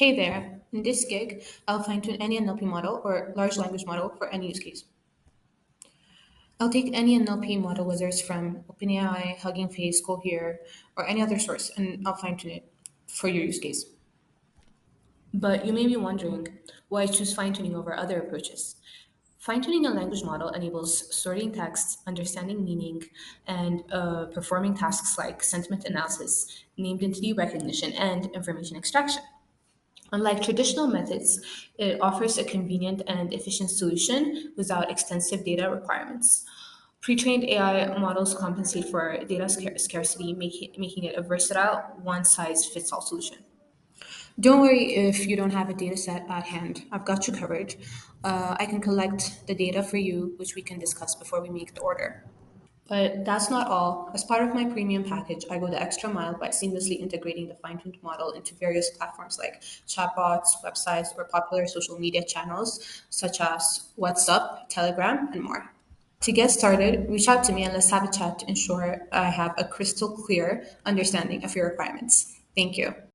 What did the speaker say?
Hey there, in this gig, I'll fine-tune any NLP model or large language model for any use case. I'll take any NLP model, whether it's from OpenAI, Hugging Face, Cohere, or any other source, and I'll fine-tune it for your use case. But you may be wondering why I choose fine-tuning over other approaches. Fine-tuning a language model enables sorting text, understanding meaning, and performing tasks like sentiment analysis, named entity recognition, and information extraction. Unlike traditional methods, it offers a convenient and efficient solution without extensive data requirements. Pre-trained AI models compensate for data scarcity, making it a versatile, one-size-fits-all solution. Don't worry if you don't have a data set at hand. I've got you covered. I can collect the data for you, which we can discuss before we make the order. But that's not all. As part of my premium package, I go the extra mile by seamlessly integrating the fine-tuned model into various platforms like chatbots, websites, or popular social media channels such as WhatsApp, Telegram, and more. To get started, reach out to me and let's have a chat to ensure I have a crystal clear understanding of your requirements. Thank you.